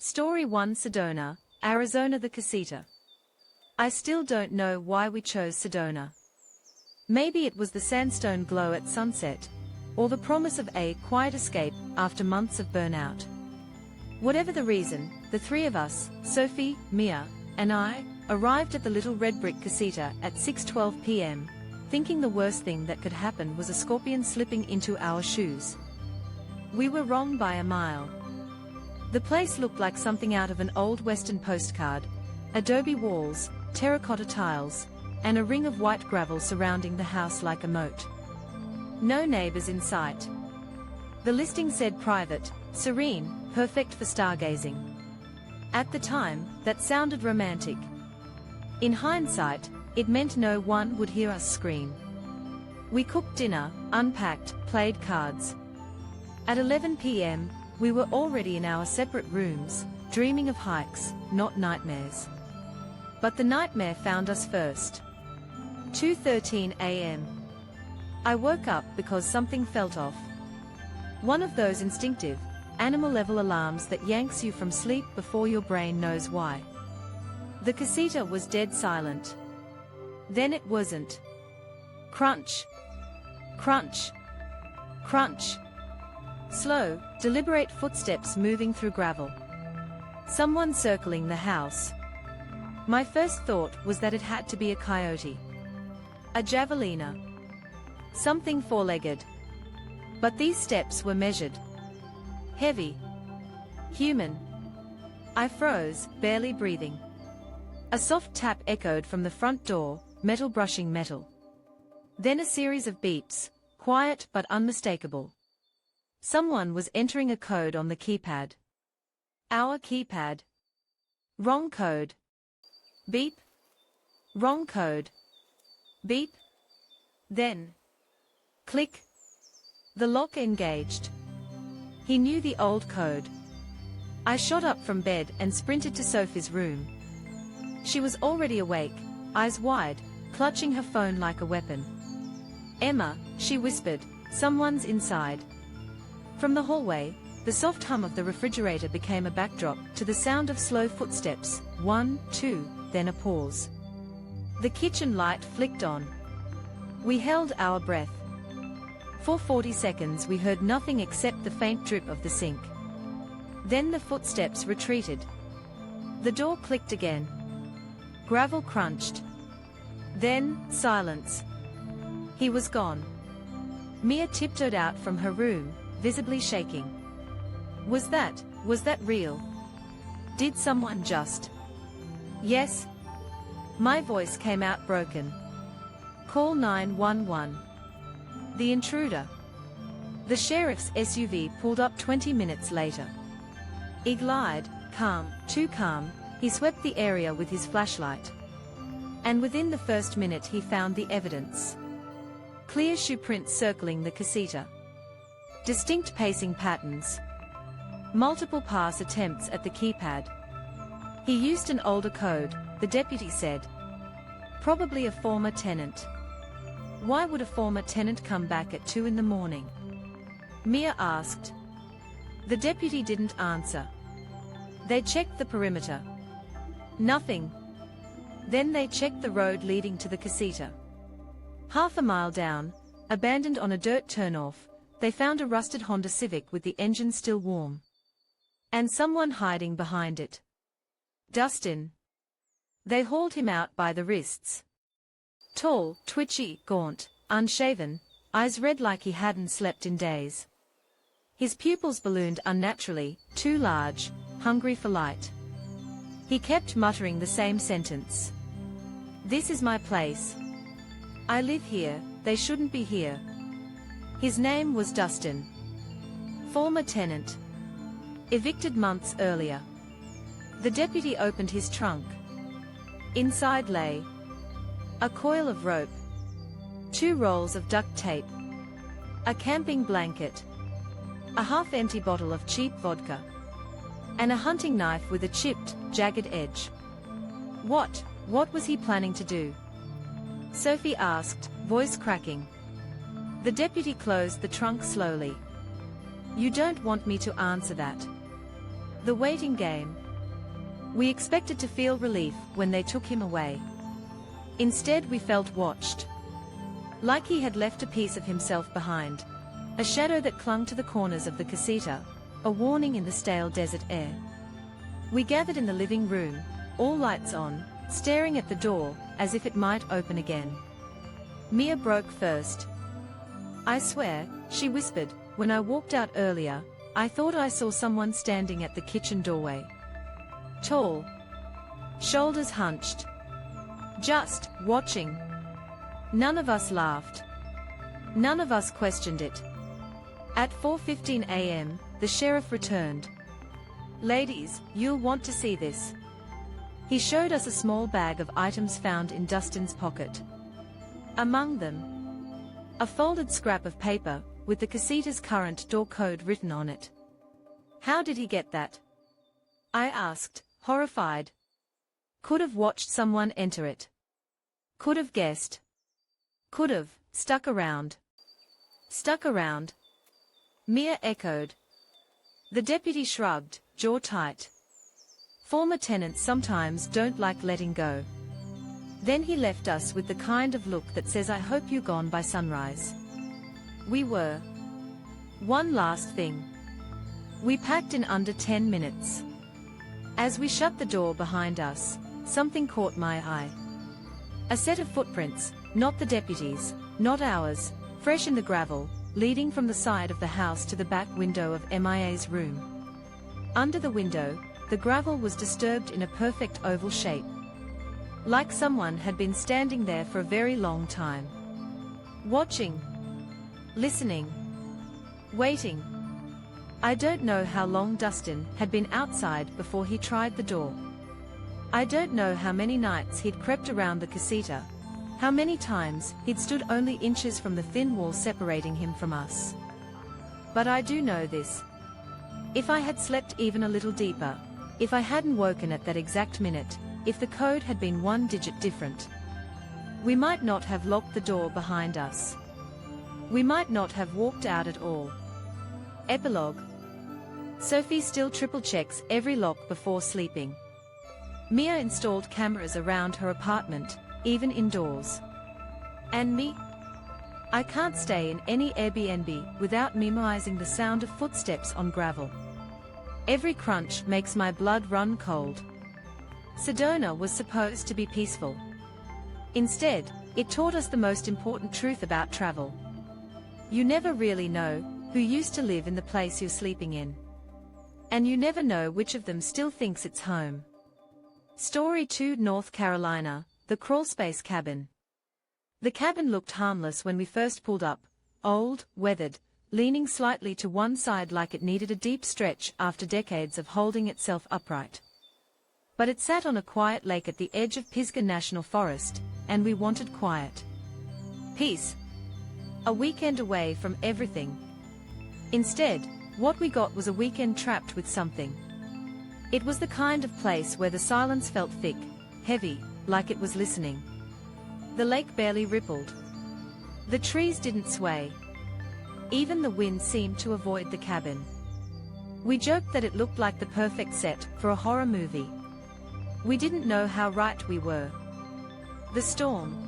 Story 1 Sedona, Arizona. The Casita. I still don't know why we chose Sedona. Maybe it was the sandstone glow at sunset, or the promise of a quiet escape after months of burnout. Whatever the reason, the three of us, Sophie, Mia, and I, arrived at the little red brick casita at 6:12 p.m., thinking the worst thing that could happen was a scorpion slipping into our shoes. We were wrong by a mile. The place looked like something out of an old Western postcard: adobe walls, terracotta tiles, and a ring of white gravel surrounding the house like a moat. No neighbors in sight. The listing said private, serene, perfect for stargazing. At the time, that sounded romantic. In hindsight, it meant no one would hear us scream. We cooked dinner, unpacked, played cards. At 11 p.m., we were already in our separate rooms, dreaming of hikes, not nightmares. But the nightmare found us first. 2:13 a.m. I woke up because something felt off. One of those instinctive, animal-level alarms that yanks you from sleep before your brain knows why. The casita was dead silent. Then it wasn't. Crunch. Crunch. Crunch. Slow, deliberate footsteps moving through gravel. Someone circling the house. My first thought was that it had to be a coyote. A javelina. Something four-legged. But these steps were measured. Heavy. Human. I froze, barely breathing. A soft tap echoed from the front door, metal brushing metal. Then a series of beeps, quiet but unmistakable. Someone was entering a code on the keypad. Our keypad. Wrong code. Beep. Wrong code. Beep. Then. Click. The lock engaged. He knew the old code. I shot up from bed and sprinted to Sophie's room. She was already awake, eyes wide, clutching her phone like a weapon. "Emma," she whispered, "someone's inside." From the hallway, the soft hum of the refrigerator became a backdrop to the sound of slow footsteps, 1, 2, then a pause. The kitchen light flicked on. We held our breath. For 40 seconds we heard nothing except the faint drip of the sink. Then the footsteps retreated. The door clicked again. Gravel crunched. Then, silence. He was gone. Mia tiptoed out from her room, visibly shaking. Was that real? Did someone just... Yes. My voice came out broken. Call 911. The intruder. The sheriff's SUV pulled up 20 minutes later. Eagle-eyed, calm, too calm, he swept the area with his flashlight. And within the first minute he found the evidence. Clear shoe prints circling the casita. Distinct pacing patterns. Multiple pass attempts at the keypad. He used an older code, the deputy said. Probably a former tenant. Why would a former tenant come back at 2 in the morning? Mia asked. The deputy didn't answer. They checked the perimeter. Nothing. Then they checked the road leading to the casita. Half a mile down, abandoned on a dirt turnoff, they found a rusted Honda Civic with the engine still warm. And someone hiding behind it. Dustin. They hauled him out by the wrists. Tall, twitchy, gaunt, unshaven, eyes red like he hadn't slept in days. His pupils ballooned unnaturally, too large, hungry for light. He kept muttering the same sentence. "This is my place. I live here, they shouldn't be here." His name was Dustin. Former tenant. Evicted months earlier. The deputy opened his trunk. Inside lay a coil of rope, 2 rolls of duct tape, a camping blanket, a half-empty bottle of cheap vodka, and a hunting knife with a chipped, jagged edge. What was he planning to do? Sophie asked, voice cracking. The deputy closed the trunk slowly. You don't want me to answer that. The waiting game. We expected to feel relief when they took him away. Instead we felt watched. Like he had left a piece of himself behind. A shadow that clung to the corners of the casita, a warning in the stale desert air. We gathered in the living room, all lights on, staring at the door, as if it might open again. Mia broke first. "I swear," she whispered, "when I walked out earlier, I thought I saw someone standing at the kitchen doorway. Tall. Shoulders hunched. Just watching." None of us laughed. None of us questioned it. At 4:15 a.m., the sheriff returned. "Ladies, you'll want to see this." He showed us a small bag of items found in Dustin's pocket. Among them, a folded scrap of paper, with the casita's current door code written on it. "How did he get that?" I asked, horrified. "Could have watched someone enter it. Could have guessed. Could have, stuck around." "Stuck around?" Mia echoed. The deputy shrugged, jaw tight. "Former tenants sometimes don't like letting go." Then he left us with the kind of look that says, "I hope you're gone by sunrise." We were. One last thing. We packed in under 10 minutes. As we shut the door behind us, something caught my eye. A set of footprints, not the deputy's, not ours, fresh in the gravel, leading from the side of the house to the back window of MIA's room. Under the window, the gravel was disturbed in a perfect oval shape. Like someone had been standing there for a very long time. Watching. Listening. Waiting. I don't know how long Dustin had been outside before he tried the door. I don't know how many nights he'd crept around the casita, how many times he'd stood only inches from the thin wall separating him from us. But I do know this. If I had slept even a little deeper, if I hadn't woken at that exact minute, if the code had been one digit different, we might not have locked the door behind us. We might not have walked out at all. Epilogue. Sophie still triple checks every lock before sleeping. Mia installed cameras around her apartment, even indoors. And me? I can't stay in any Airbnb without memorizing the sound of footsteps on gravel. Every crunch makes my blood run cold. Sedona was supposed to be peaceful. Instead, it taught us the most important truth about travel. You never really know who used to live in the place you're sleeping in. And you never know which of them still thinks it's home. Story 2, North Carolina, the Crawlspace cabin. The cabin looked harmless when we first pulled up, old, weathered, leaning slightly to one side like it needed a deep stretch after decades of holding itself upright. But it sat on a quiet lake at the edge of Pisgah National Forest, and we wanted quiet. Peace. A weekend away from everything. Instead, what we got was a weekend trapped with something. It was the kind of place where the silence felt thick, heavy, like it was listening. The lake barely rippled. The trees didn't sway. Even the wind seemed to avoid the cabin. We joked that it looked like the perfect set for a horror movie. We didn't know how right we were. The storm.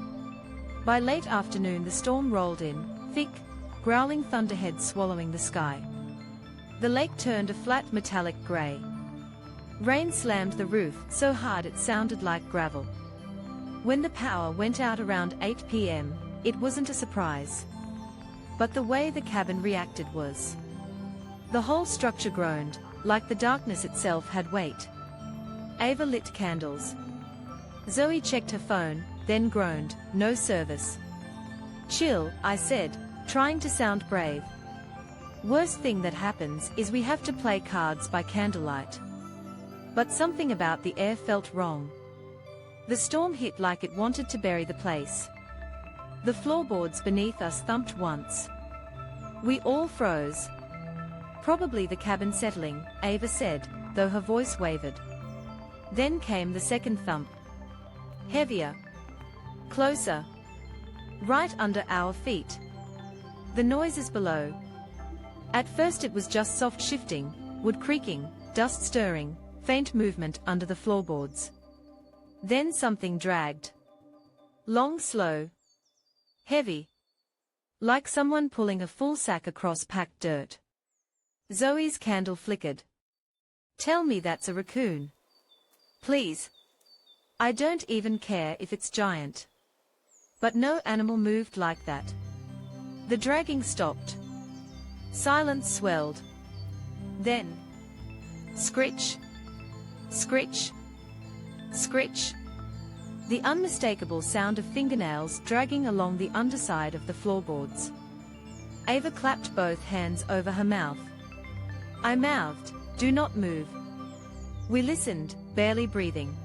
By late afternoon the storm rolled in, thick, growling thunderheads swallowing the sky. The lake turned a flat metallic gray. Rain slammed the roof so hard it sounded like gravel. When the power went out around 8 p.m., it wasn't a surprise. But the way the cabin reacted was. The whole structure groaned, like the darkness itself had weight. Ava lit candles. Zoe checked her phone, then groaned, "No service." "Chill," I said, trying to sound brave. "Worst thing that happens is we have to play cards by candlelight." But something about the air felt wrong. The storm hit like it wanted to bury the place. The floorboards beneath us thumped once. We all froze. "Probably the cabin settling," Ava said, though her voice wavered. Then came the second thump. Heavier. Closer. Right under our feet. The noises below. At first it was just soft shifting, wood creaking, dust stirring, faint movement under the floorboards. Then something dragged. Long, slow. Heavy. Like someone pulling a full sack across packed dirt. Zoe's candle flickered. Tell me that's a raccoon. Please. I don't even care if it's giant. But no animal moved like that. The dragging stopped. Silence swelled. Then. Scritch. Scritch. Scritch. The unmistakable sound of fingernails dragging along the underside of the floorboards. Ava clapped both hands over her mouth. I mouthed, "Do not move." We listened, barely breathing.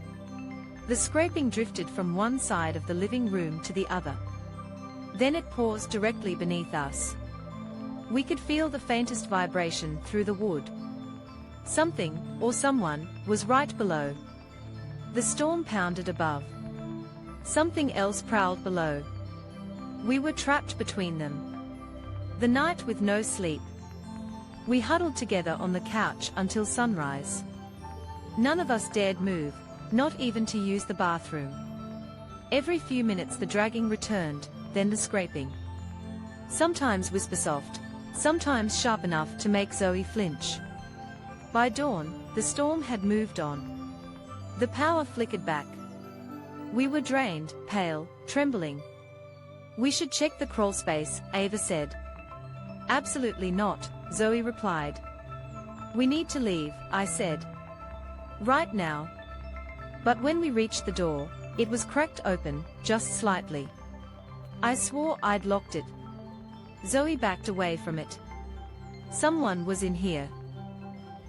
The scraping drifted from one side of the living room to the other. Then it paused directly beneath us. We could feel the faintest vibration through the wood. Something, or someone, was right below. The storm pounded above. Something else prowled below. We were trapped between them. The night with no sleep. We huddled together on the couch until sunrise. None of us dared move, not even to use the bathroom. Every few minutes the dragging returned, then the scraping. Sometimes whisper-soft, sometimes sharp enough to make Zoe flinch. By dawn, the storm had moved on. The power flickered back. We were drained, pale, trembling. We should check the crawl space, Ava said. Absolutely not, Zoe replied. We need to leave, I said. Right now. But when we reached the door, it was cracked open, just slightly. I swore I'd locked it. Zoe backed away from it. Someone was in here.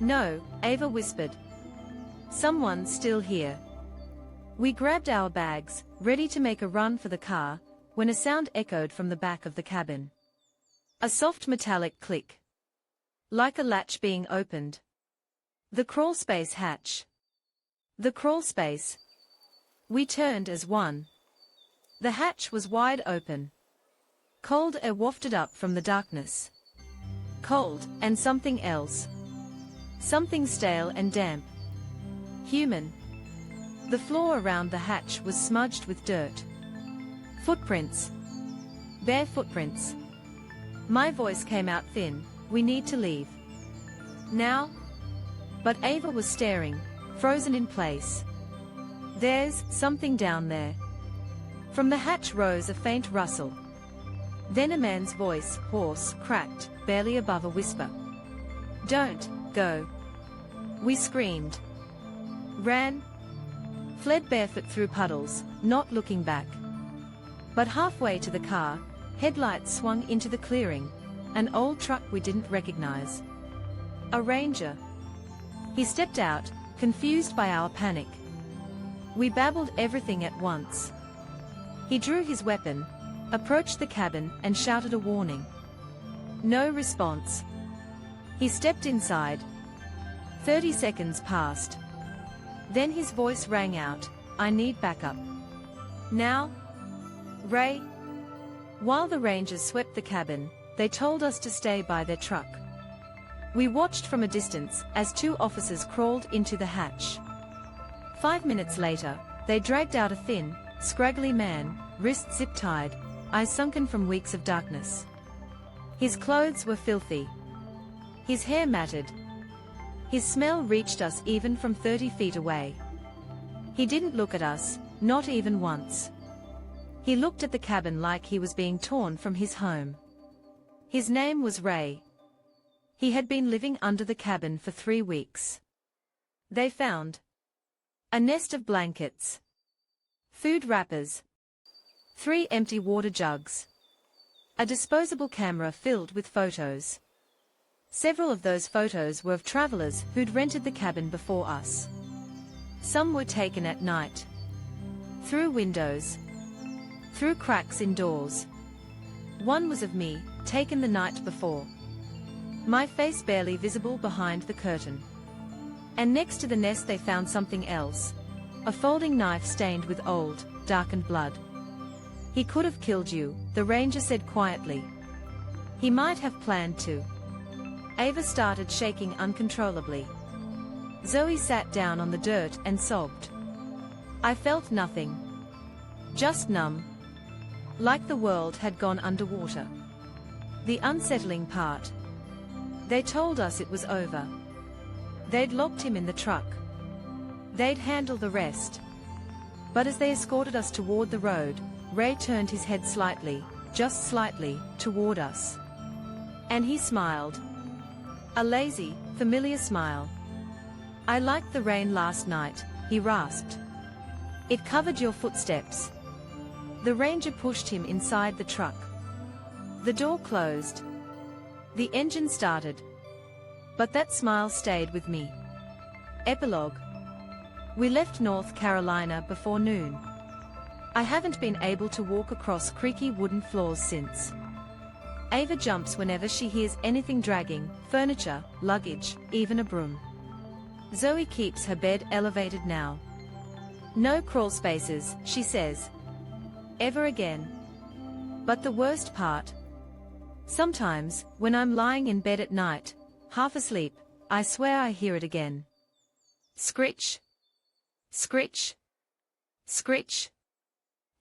No, Ava whispered. Someone's still here. We grabbed our bags, ready to make a run for the car, when a sound echoed from the back of the cabin. A soft metallic click. Like a latch being opened. The crawlspace hatch. The crawlspace. We turned as one. The hatch was wide open. Cold air wafted up from the darkness. Cold, and something else. Something stale and damp. Human. The floor around the hatch was smudged with dirt. Footprints. Bare footprints. My voice came out thin, we need to leave. Now? But Ava was staring, frozen in place. There's something down there. From the hatch rose a faint rustle. Then a man's voice, hoarse, cracked, barely above a whisper. Don't go. We screamed. Ran. Fled barefoot through puddles, not looking back. But halfway to the car, headlights swung into the clearing, an old truck we didn't recognize. A ranger. He stepped out, confused by our panic. We babbled everything at once. He drew his weapon, approached the cabin and shouted a warning. No response. He stepped inside. 30 seconds passed. Then his voice rang out, I need backup. Now? Ray? While the rangers swept the cabin, they told us to stay by their truck. We watched from a distance as 2 officers crawled into the hatch. 5 minutes later, they dragged out a thin, scraggly man, wrists zip-tied, eyes sunken from weeks of darkness. His clothes were filthy. His hair matted. His smell reached us even from 30 feet away. He didn't look at us, not even once. He looked at the cabin like he was being torn from his home. His name was Ray. He had been living under the cabin for 3 weeks. They found a nest of blankets, food wrappers, 3 empty water jugs, a disposable camera filled with photos. Several of those photos were of travelers who'd rented the cabin before us. Some were taken at night. Through windows. Through cracks in doors. One was of me, taken the night before. My face barely visible behind the curtain. And next to the nest they found something else. A folding knife stained with old, darkened blood. He could have killed you, the ranger said quietly. He might have planned to. Ava started shaking uncontrollably. Zoe sat down on the dirt and sobbed. I felt nothing. Just numb. Like the world had gone underwater. The unsettling part. They told us it was over. They'd locked him in the truck. They'd handle the rest. But as they escorted us toward the road, Ray turned his head slightly, just slightly, toward us. And he smiled. A lazy, familiar smile. I liked the rain last night, he rasped. It covered your footsteps. The ranger pushed him inside the truck. The door closed. The engine started. But that smile stayed with me. Epilogue. We left North Carolina before noon. I haven't been able to walk across creaky wooden floors since. Ava jumps whenever she hears anything dragging, furniture, luggage, even a broom. Zoe keeps her bed elevated now. No crawl spaces, she says. Ever again. But the worst part. Sometimes, when I'm lying in bed at night, half asleep, I swear I hear it again. Scritch. Scritch. Scritch.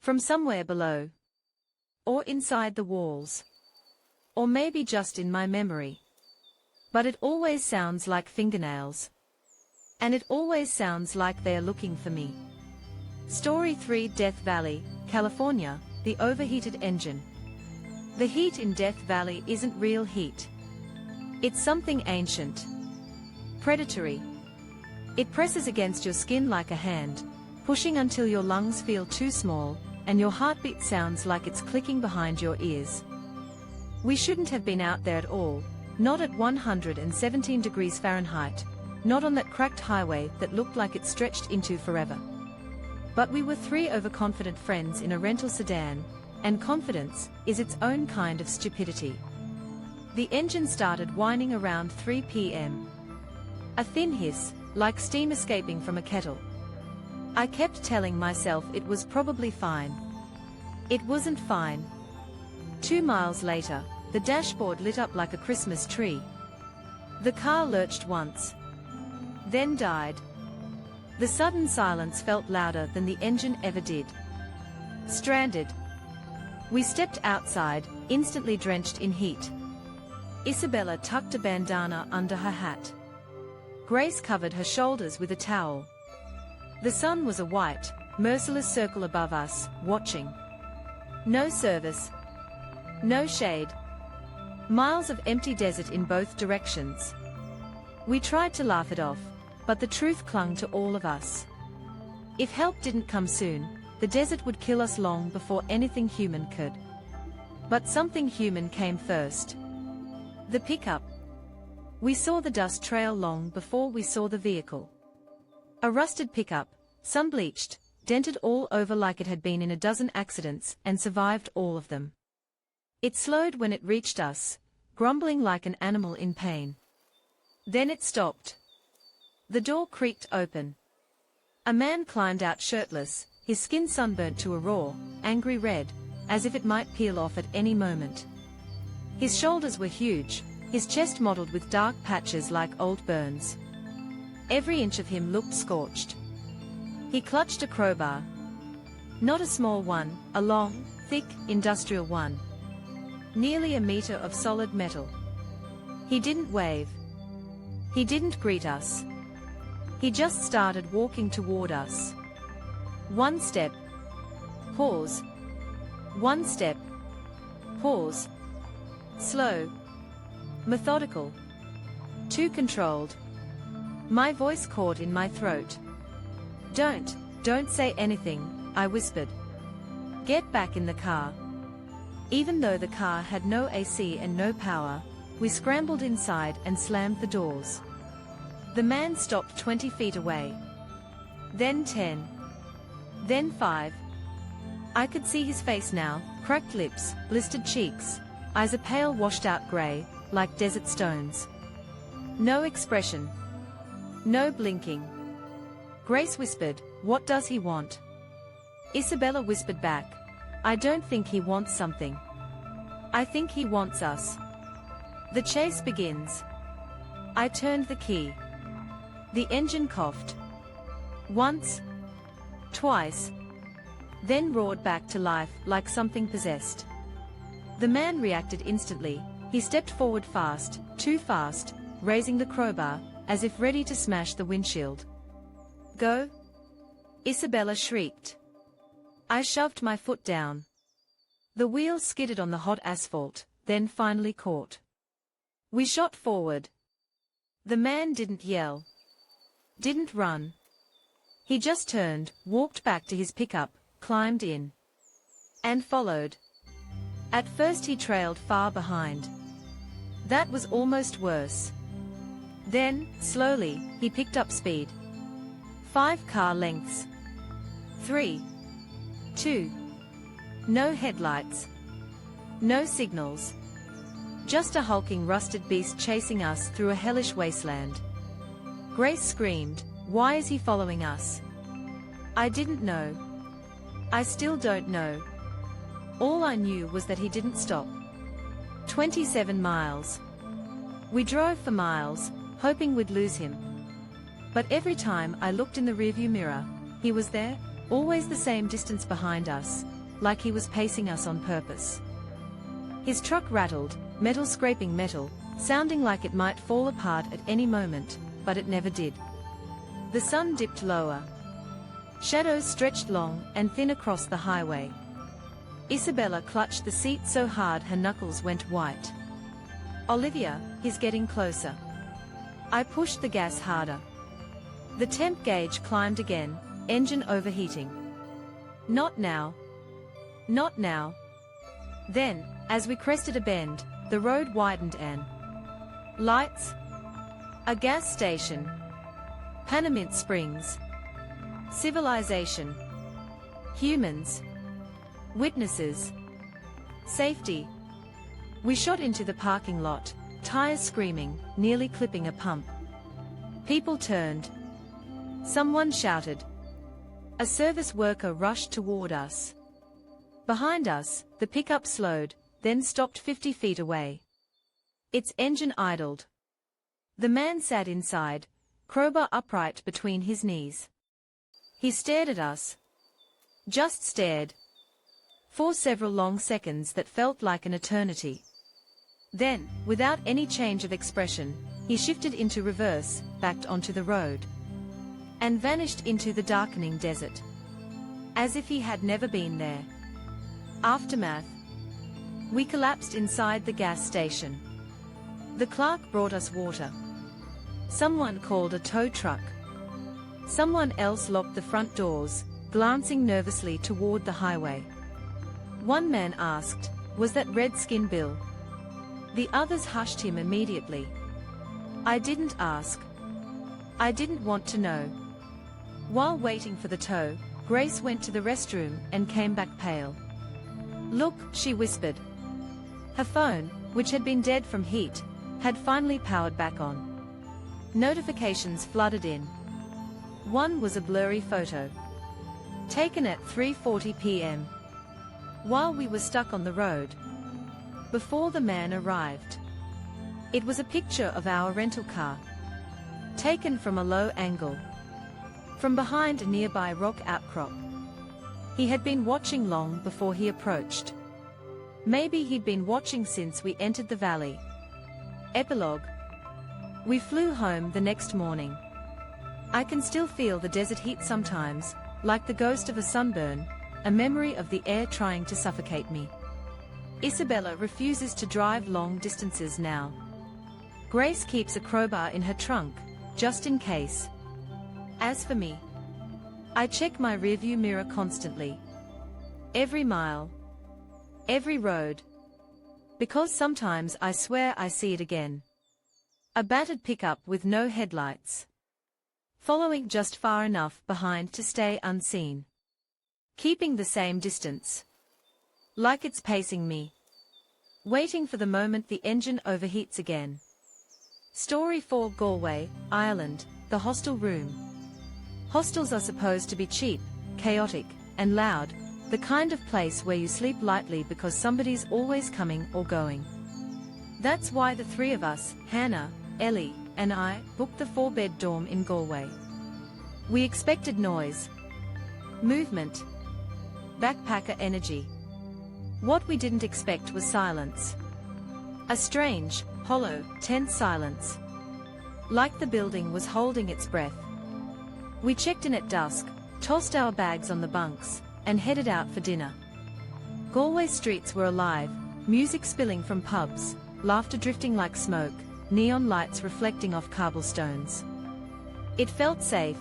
From somewhere below. Or inside the walls. Or maybe just in my memory. But it always sounds like fingernails. And it always sounds like they're looking for me. Story 3 Death Valley, California, the overheated engine. The heat in Death Valley isn't real heat. It's something ancient. Predatory. It presses against your skin like a hand, pushing until your lungs feel too small, and your heartbeat sounds like it's clicking behind your ears. We shouldn't have been out there at all, not at 117 degrees Fahrenheit, not on that cracked highway that looked like it stretched into forever. But we were three overconfident friends in a rental sedan, and confidence is its own kind of stupidity. The engine started whining around 3 p.m. A thin hiss, like steam escaping from a kettle. I kept telling myself it was probably fine. It wasn't fine. 2 miles later, the dashboard lit up like a Christmas tree. The car lurched once. Then died. The sudden silence felt louder than the engine ever did. Stranded. We stepped outside, instantly drenched in heat. Isabella tucked a bandana under her hat. Grace covered her shoulders with a towel. The sun was a white, merciless circle above us, watching. No service. No shade. Miles of empty desert in both directions. We tried to laugh it off, but the truth clung to all of us. If help didn't come soon, the desert would kill us long before anything human could. But something human came first. The pickup. We saw the dust trail long before we saw the vehicle. A rusted pickup, sun-bleached, dented all over like it had been in a dozen accidents and survived all of them. It slowed when it reached us, grumbling like an animal in pain. Then it stopped. The door creaked open. A man climbed out shirtless, his skin sunburnt to a raw, angry red, as if it might peel off at any moment. His shoulders were huge, his chest mottled with dark patches like old burns. Every inch of him looked scorched. He clutched a crowbar. Not a small one, a long, thick, industrial one. Nearly a meter of solid metal. He didn't wave. He didn't greet us. He just started walking toward us. One step. Pause. One step. Pause. Slow. Methodical. Too controlled. My voice caught in my throat. Don't say anything, I whispered. Get back in the car. Even though the car had no AC and no power, we scrambled inside and slammed the doors. The man stopped 20 feet away. Then 10. Then 5. I could see his face now, cracked lips, blistered cheeks, eyes a pale washed-out grey, like desert stones. No expression. No blinking. Grace whispered, "What does he want?" Isabella whispered back, "I don't think he wants something. I think he wants us." The chase begins. I turned the key. The engine coughed. Once, twice, then roared back to life like something possessed. The man reacted instantly. He stepped forward fast, too fast, raising the crowbar, as if ready to smash the windshield. "Go!" Isabella shrieked. I shoved my foot down. The wheels skidded on the hot asphalt, then finally caught. We shot forward. The man didn't yell. Didn't run. He just turned, walked back to his pickup, climbed in. And followed. At first he trailed far behind. That was almost worse. Then, slowly, he picked up speed. 5 car lengths. 3. 2. No headlights. No signals. Just a hulking rusted beast chasing us through a hellish wasteland. Grace screamed, "Why is he following us?" I didn't know. I still don't know. All I knew was that he didn't stop. 27 miles. We drove for miles, hoping we'd lose him. But every time I looked in the rearview mirror, he was there, always the same distance behind us, like he was pacing us on purpose. His truck rattled, metal scraping metal, sounding like it might fall apart at any moment, but it never did. The sun dipped lower. Shadows stretched long and thin across the highway. Isabella clutched the seat so hard her knuckles went white. "Olivia, he's getting closer." I pushed the gas harder. The temp gauge climbed again, engine overheating. "Not now. Not now." Then, as we crested a bend, the road widened and lights. A gas station. Panamint Springs. Civilization. Humans. Witnesses. Safety. We shot into the parking lot, tires screaming, nearly clipping a pump. People turned. Someone shouted. A service worker rushed toward us. Behind us, the pickup slowed, then stopped 50 feet away. Its engine idled. The man sat inside, crowbar upright between his knees. He stared at us. Just stared. For several long seconds that felt like an eternity. Then, without any change of expression, he shifted into reverse, backed onto the road. And vanished into the darkening desert. As if he had never been there. Aftermath. We collapsed inside the gas station. The clerk brought us water. Someone called a tow truck. Someone else locked the front doors, glancing nervously toward the highway. One man asked, "Was that Redskin Bill?" The others hushed him immediately. I didn't ask. I didn't want to know. While waiting for the tow, Grace went to the restroom and came back pale. "Look," she whispered. Her phone, which had been dead from heat, had finally powered back on. Notifications flooded in. One was a blurry photo. Taken at 3:40 p.m. While we were stuck on the road. Before the man arrived. It was a picture of our rental car. Taken from a low angle. From behind a nearby rock outcrop. He had been watching long before he approached. Maybe he'd been watching since we entered the valley. Epilogue. We flew home the next morning. I can still feel the desert heat sometimes, like the ghost of a sunburn, a memory of the air trying to suffocate me. Isabella refuses to drive long distances now. Grace keeps a crowbar in her trunk, just in case. As for me, I check my rearview mirror constantly. Every mile. Every road. Because sometimes I swear I see it again. A battered pickup with no headlights. Following just far enough behind to stay unseen. Keeping the same distance. Like it's pacing me. Waiting for the moment the engine overheats again. Story 4 Galway, Ireland, the hostel room. Hostels are supposed to be cheap, chaotic, and loud, the kind of place where you sleep lightly because somebody's always coming or going. That's why the three of us, Hannah, Ellie, and I booked the 4-bed dorm in Galway. We expected noise, movement, backpacker energy. What we didn't expect was silence. A strange, hollow, tense silence. Like the building was holding its breath. We checked in at dusk, tossed our bags on the bunks, and headed out for dinner. Galway streets were alive, music spilling from pubs, laughter drifting like smoke, neon lights reflecting off cobblestones. It felt safe,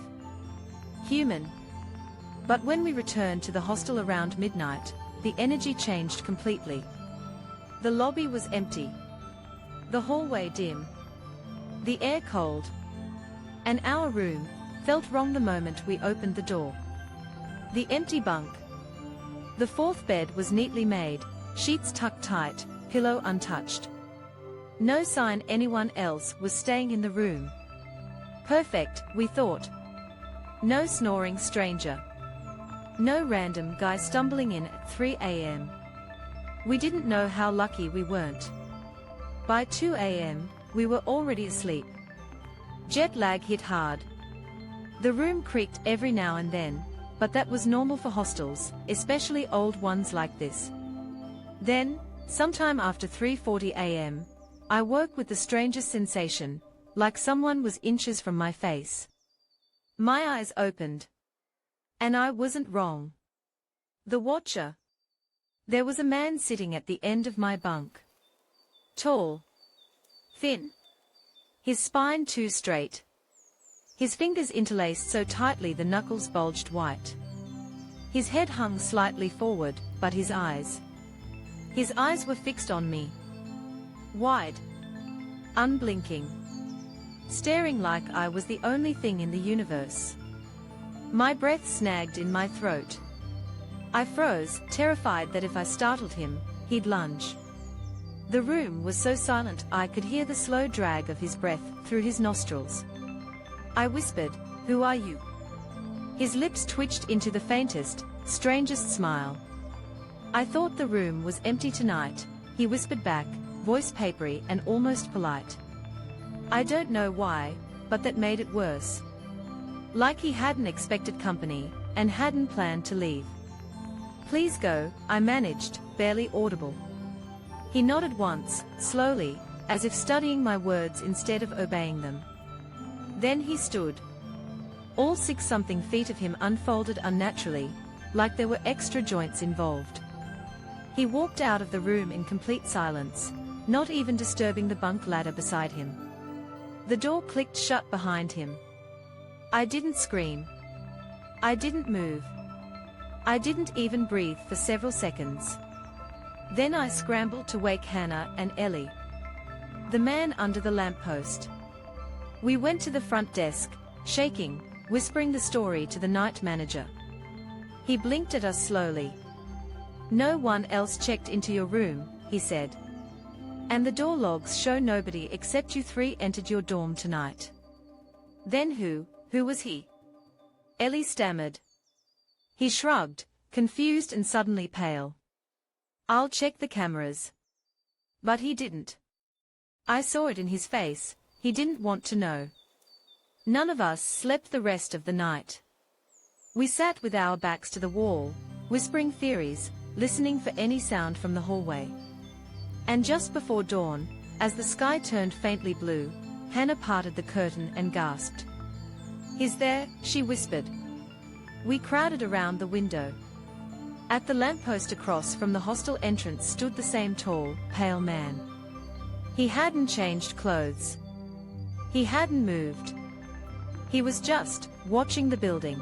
human. But when we returned to the hostel around midnight, the energy changed completely. The lobby was empty. The hallway dim. The air cold. And our room felt wrong the moment we opened the door. The empty bunk. The 4th bed was neatly made, sheets tucked tight, pillow untouched. No sign anyone else was staying in the room. Perfect, we thought. No snoring stranger. No random guy stumbling in at 3 a.m. We didn't know how lucky we weren't. By 2 a.m., we were already asleep. Jet lag hit hard. The room creaked every now and then, but that was normal for hostels, especially old ones like this. Then, sometime after 3:40 a.m., I woke with the strangest sensation, like someone was inches from my face. My eyes opened. And I wasn't wrong. The watcher. There was a man sitting at the end of my bunk. Tall. Thin. His spine too straight. His fingers interlaced so tightly the knuckles bulged white. His head hung slightly forward, but his eyes were fixed on me. Wide. Unblinking. Staring like I was the only thing in the universe. My breath snagged in my throat. I froze, terrified that if I startled him, he'd lunge. The room was so silent I could hear the slow drag of his breath through his nostrils. I whispered, "Who are you?" His lips twitched into the faintest, strangest smile. "I thought the room was empty tonight," he whispered back, voice papery and almost polite. I don't know why, but that made it worse. Like he hadn't expected company, and hadn't planned to leave. "Please go," I managed, barely audible. He nodded once, slowly, as if studying my words instead of obeying them. Then he stood. All 6-something feet of him unfolded unnaturally, like there were extra joints involved. He walked out of the room in complete silence, not even disturbing the bunk ladder beside him. The door clicked shut behind him. I didn't scream. I didn't move. I didn't even breathe for several seconds. Then I scrambled to wake Hannah and Ellie. The man under the lamppost. We went to the front desk, shaking, whispering the story to the night manager. He blinked at us slowly. "No one else checked into your room," he said. "And the door logs show nobody except you 3 entered your dorm tonight." "Then who was he?" Ellie stammered. He shrugged, confused and suddenly pale. "I'll check the cameras." But he didn't. I saw it in his face, he didn't want to know. None of us slept the rest of the night. We sat with our backs to the wall, whispering theories, listening for any sound from the hallway. And just before dawn, as the sky turned faintly blue, Hannah parted the curtain and gasped. "He's there," she whispered. We crowded around the window. At the lamppost across from the hostel entrance stood the same tall, pale man. He hadn't changed clothes. He hadn't moved. He was just watching the building.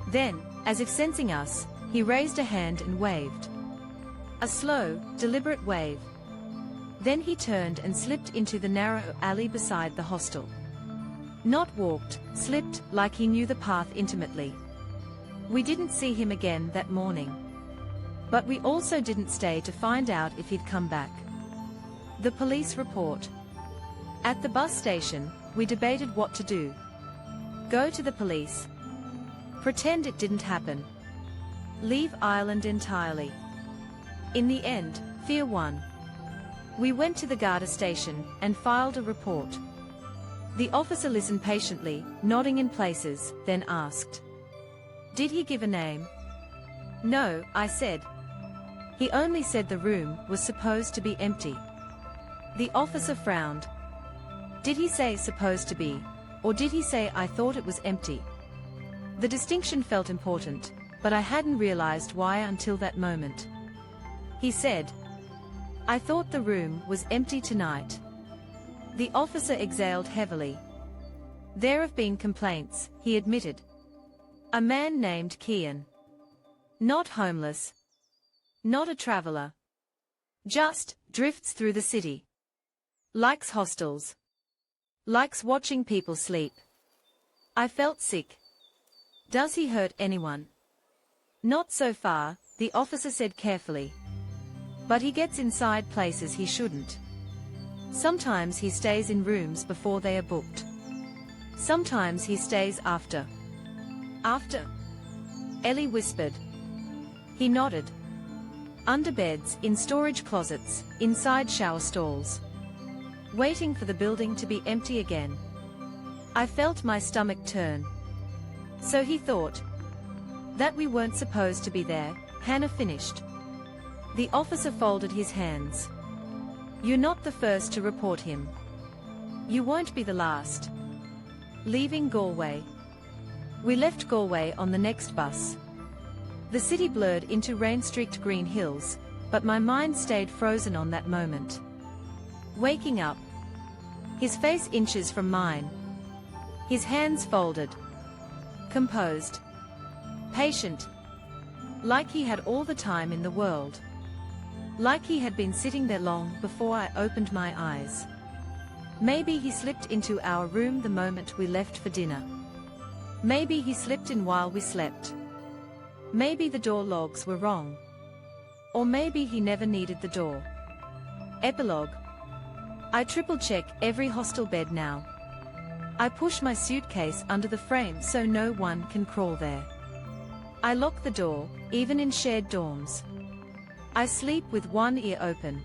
Then, as if sensing us, he raised a hand and waved. A slow, deliberate wave. Then he turned and slipped into the narrow alley beside the hostel. Not walked, slipped, like he knew the path intimately. We didn't see him again that morning. But we also didn't stay to find out if he'd come back. The police report. At the bus station, we debated what to do. Go to the police. Pretend it didn't happen. Leave Ireland entirely. In the end, fear won. We went to the Garda station and filed a report. The officer listened patiently, nodding in places, then asked, "Did he give a name?" "No," I said. "He only said the room was supposed to be empty." The officer frowned. "Did he say supposed to be, or did he say I thought it was empty?" The distinction felt important, but I hadn't realized why until that moment. He said, "I thought the room was empty tonight." The officer exhaled heavily. "There have been complaints," he admitted. "A man named Kian. Not homeless. Not a traveler. Just drifts through the city. Likes hostels. Likes watching people sleep." I felt sick. "Does he hurt anyone?" "Not so far," the officer said carefully. "But he gets inside places he shouldn't. Sometimes he stays in rooms before they are booked. Sometimes he stays after." "After?" Ellie whispered. He nodded. "Under beds, in storage closets, inside shower stalls. Waiting for the building to be empty again." I felt my stomach turn. "So he thought that we weren't supposed to be there," Hannah finished. The officer folded his hands. "You're not the first to report him. You won't be the last." Leaving Galway. We left Galway on the next bus. The city blurred into rain-streaked green hills, but my mind stayed frozen on that moment. Waking up. His face inches from mine. His hands folded. Composed. Patient. Like he had all the time in the world. Like he had been sitting there long before I opened my eyes. Maybe he slipped into our room the moment we left for dinner. Maybe he slipped in while we slept. Maybe the door logs were wrong. Or maybe he never needed the door. Epilogue. I triple-check every hostel bed now. I push my suitcase under the frame so no one can crawl there. I lock the door, even in shared dorms. I sleep with one ear open.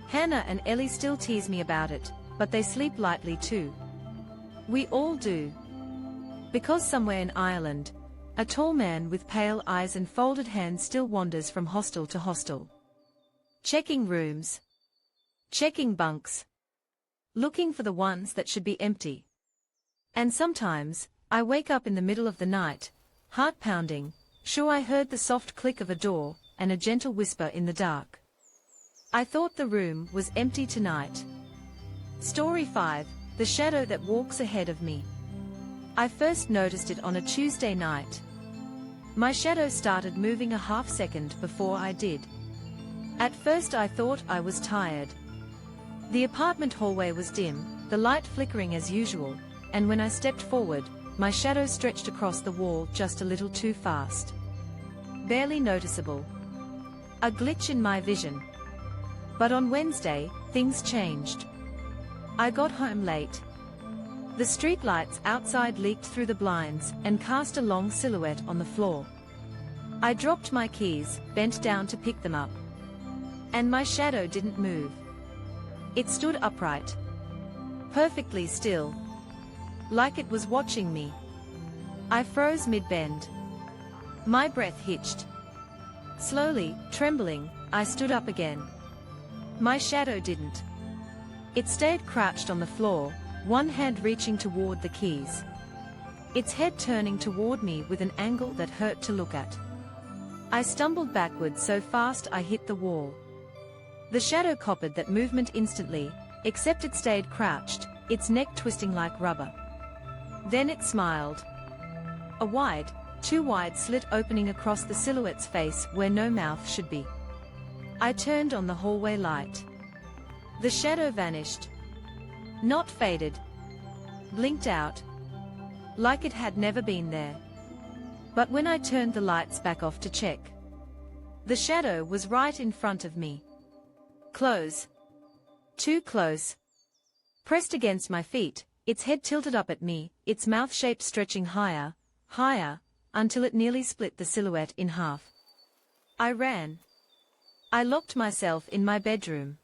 Hannah and Ellie still tease me about it, but they sleep lightly too. We all do. Because somewhere in Ireland, a tall man with pale eyes and folded hands still wanders from hostel to hostel. Checking rooms. Checking bunks. Looking for the ones that should be empty. And sometimes, I wake up in the middle of the night, heart pounding, sure I heard the soft click of a door, and a gentle whisper in the dark. I thought the room was empty tonight. Story 5, The Shadow That Walks Ahead of Me. I first noticed it on a Tuesday night. My shadow started moving a half second before I did. At first I thought I was tired. The apartment hallway was dim, the light flickering as usual, and when I stepped forward, my shadow stretched across the wall just a little too fast. Barely noticeable. A glitch in my vision. But on Wednesday, things changed. I got home late. The street lights outside leaked through the blinds and cast a long silhouette on the floor. I dropped my keys, bent down to pick them up. And my shadow didn't move. It stood upright. Perfectly still. Like it was watching me. I froze mid-bend. My breath hitched. Slowly, trembling, I stood up again. My shadow didn't. It stayed crouched on the floor, one hand reaching toward the keys. Its head turning toward me with an angle that hurt to look at. I stumbled backwards so fast I hit the wall. The shadow copied that movement instantly, except it stayed crouched, its neck twisting like rubber. Then it smiled. A wide, too wide slit opening across the silhouette's face where no mouth should be. I turned on the hallway light. The shadow vanished. Not faded. Blinked out. Like it had never been there. But when I turned the lights back off to check, the shadow was right in front of me. Close. Too close. Pressed against my feet, its head tilted up at me, its mouth shape stretching higher, higher, until it nearly split the silhouette in half. I ran. I locked myself in my bedroom.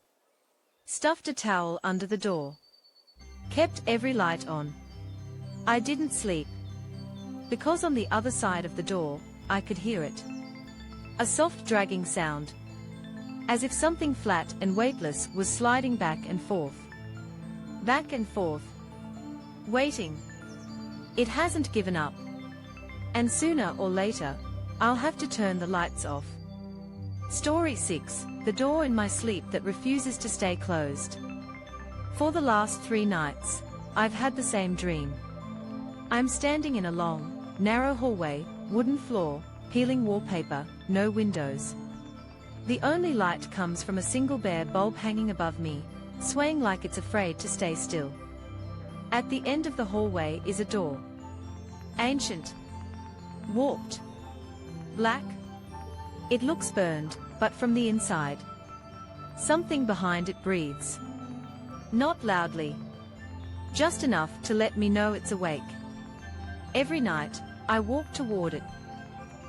Stuffed a towel under the door. Kept every light on. I didn't sleep. Because on the other side of the door, I could hear it. A soft dragging sound. As if something flat and weightless was sliding back and forth. Back and forth. Waiting. It hasn't given up. And sooner or later, I'll have to turn the lights off. Story 6, the door in my sleep that refuses to stay closed. For the last 3 nights, I've had the same dream. I'm standing in a long, narrow hallway, wooden floor, peeling wallpaper, no windows. The only light comes from a single bare bulb hanging above me, swaying like it's afraid to stay still. At the end of the hallway is a door. Ancient. Warped. Black. It looks burned, but from the inside. Something behind it breathes. Not loudly. Just enough to let me know it's awake. Every night, I walk toward it.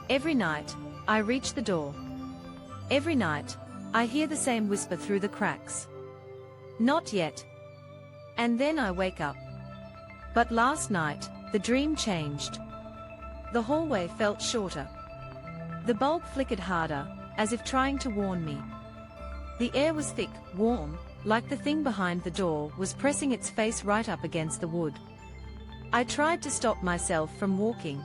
Every night, I reach the door. Every night, I hear the same whisper through the cracks. Not yet. And then I wake up. But last night, the dream changed. The hallway felt shorter. The bulb flickered harder, as if trying to warn me. The air was thick, warm, like the thing behind the door was pressing its face right up against the wood. I tried to stop myself from walking.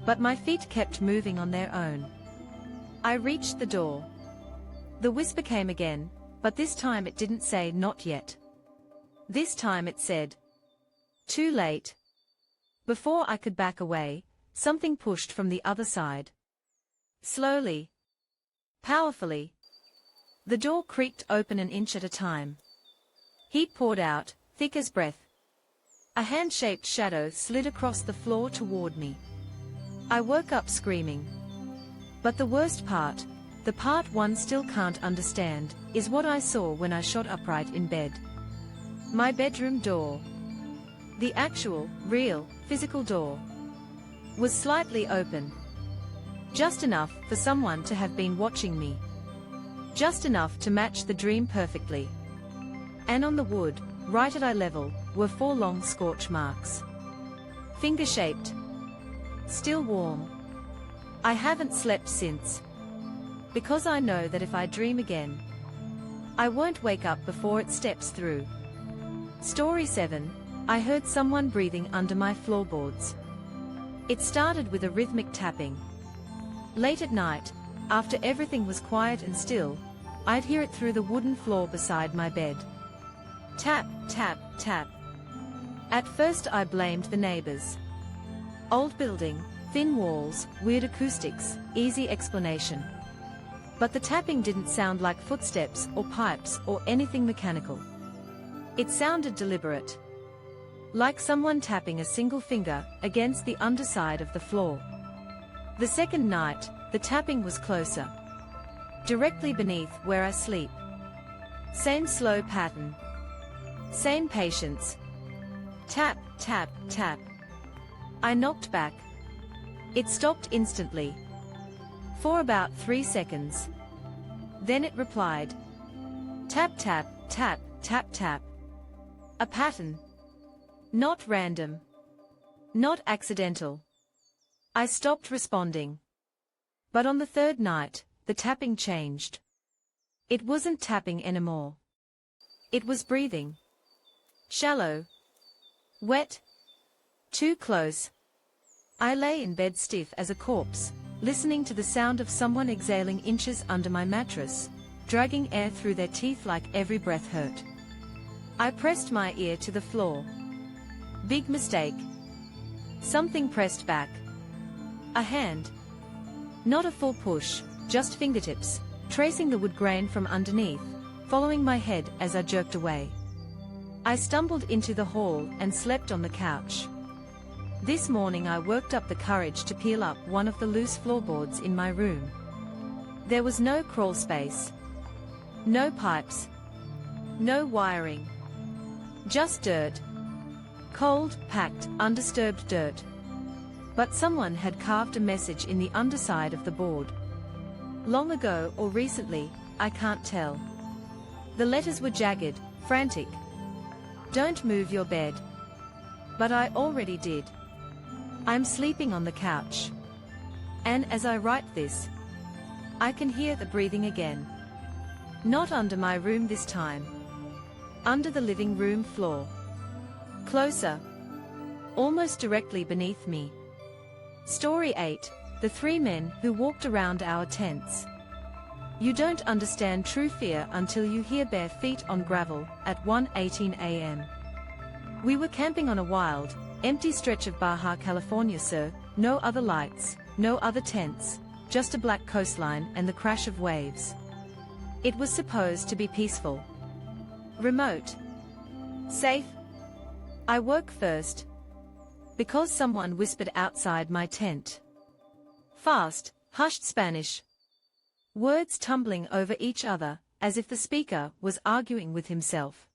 But my feet kept moving on their own. I reached the door. The whisper came again, but this time it didn't say not yet. This time it said, too late. Before I could back away, something pushed from the other side. Slowly. Powerfully. The door creaked open an inch at a time. Heat poured out, thick as breath. A hand-shaped shadow slid across the floor toward me. I woke up screaming. But the worst part, the part one still can't understand, is what I saw when I shot upright in bed. My bedroom door. The actual, real, physical door was slightly open. Just enough for someone to have been watching me. Just enough to match the dream perfectly. And on the wood, right at eye level, were 4 long scorch marks. Finger-shaped. Still warm. I haven't slept since. Because I know that if I dream again, I won't wake up before it steps through. Story 7, I heard someone breathing under my floorboards. It started with a rhythmic tapping. Late at night, after everything was quiet and still, I'd hear it through the wooden floor beside my bed. Tap, tap, tap. At first I blamed the neighbors. Old building, thin walls, weird acoustics, easy explanation. But the tapping didn't sound like footsteps or pipes or anything mechanical. It sounded deliberate. Like someone tapping a single finger against the underside of the floor. The second night, the tapping was closer. Directly beneath where I sleep. Same slow pattern. Same patience. Tap, tap, tap. I knocked back. It stopped instantly. For about 3 seconds. Then it replied. Tap, tap, tap, tap, tap. A pattern. Not random. Not accidental. I stopped responding. But on the third night, the tapping changed. It wasn't tapping anymore. It was breathing. Shallow. Wet. Too close. I lay in bed stiff as a corpse, listening to the sound of someone exhaling inches under my mattress, dragging air through their teeth like every breath hurt. I pressed my ear to the floor. Big mistake. Something pressed back. A hand. Not a full push, just fingertips, tracing the wood grain from underneath, following my head as I jerked away. I stumbled into the hall and slept on the couch. This morning I worked up the courage to peel up one of the loose floorboards in my room. There was no crawl space. No pipes. No wiring. Just dirt. Cold, packed, undisturbed dirt. But someone had carved a message in the underside of the board. Long ago or recently, I can't tell. The letters were jagged, frantic. Don't move your bed. But I already did. I'm sleeping on the couch. And as I write this, I can hear the breathing again. Not under my room this time. Under the living room floor. Closer. Almost directly beneath me. Story 8. The three men who walked around our tents. You don't understand true fear until you hear bare feet on gravel at 1:18 a.m. We were camping on a wild, empty stretch of Baja California, sir. No other lights, no other tents, just a black coastline and the crash of waves. It was supposed to be peaceful. Remote. Safe. I woke first. Because someone whispered outside my tent. Fast, hushed Spanish. Words tumbling over each other, as if the speaker was arguing with himself.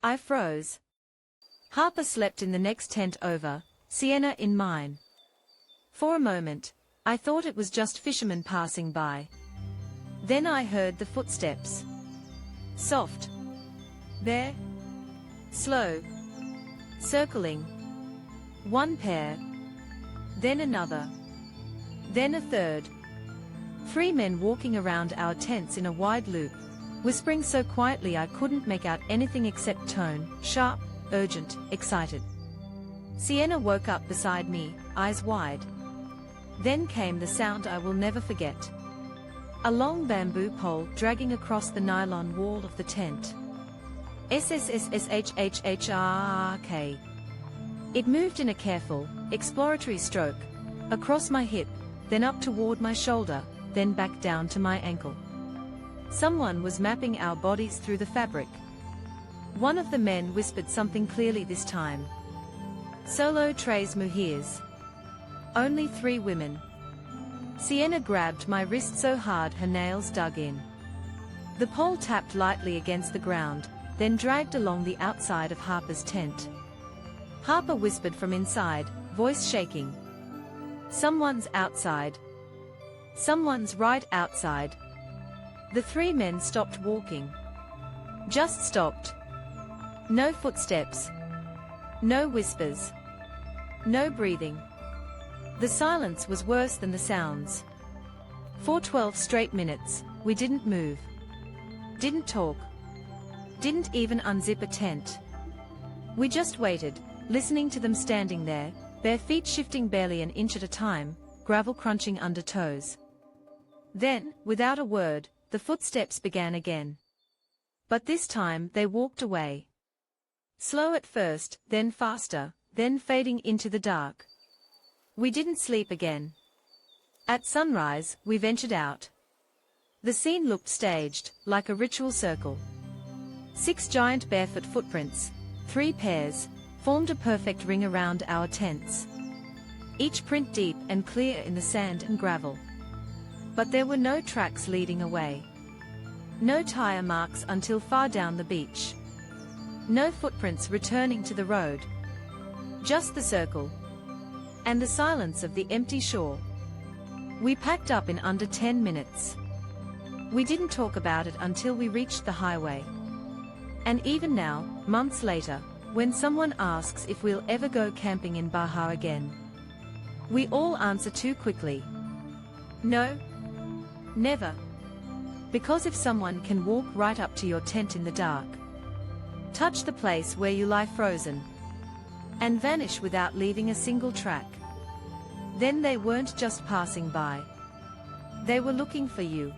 I froze. Harper slept in the next tent over, Sienna in mine. For a moment, I thought it was just fishermen passing by. Then I heard the footsteps. Soft. There. Slow. Circling. One pair. Then another. Then a third. Three men walking around our tents in a wide loop, whispering so quietly I couldn't make out anything except tone, sharp, urgent, excited. Sienna woke up beside me, eyes wide. Then came the sound I will never forget. A long bamboo pole dragging across the nylon wall of the tent. SSSSHHHRK. It moved in a careful, exploratory stroke, across my hip, then up toward my shoulder, then back down to my ankle. Someone was mapping our bodies through the fabric. One of the men whispered something clearly this time. Solo tres mujeres. Only 3 women. Sienna grabbed my wrist so hard her nails dug in. The pole tapped lightly against the ground, then dragged along the outside of Harper's tent. Harper whispered from inside, voice shaking. Someone's outside. Someone's right outside. The 3 men stopped walking. Just stopped. No footsteps. No whispers. No breathing. The silence was worse than the sounds. For 12 straight minutes, we didn't move. Didn't talk. Didn't even unzip a tent. We just waited, listening to them standing there, their feet shifting barely an inch at a time, gravel crunching under toes. Then, without a word, the footsteps began again. But this time they walked away. Slow at first, then faster, then fading into the dark. We didn't sleep again. At sunrise, we ventured out. The scene looked staged, like a ritual circle. 6 giant barefoot footprints, 3 pairs, formed a perfect ring around our tents. Each print deep and clear in the sand and gravel. But there were no tracks leading away. No tire marks until far down the beach. No footprints returning to the road. Just the circle. And the silence of the empty shore. We packed up in under 10 minutes. We didn't talk about it until we reached the highway. And even now, months later, when someone asks if we'll ever go camping in Baja again, we all answer too quickly. No. Never. Because if someone can walk right up to your tent in the dark, touch the place where you lie frozen, and vanish without leaving a single track, then they weren't just passing by. They were looking for you.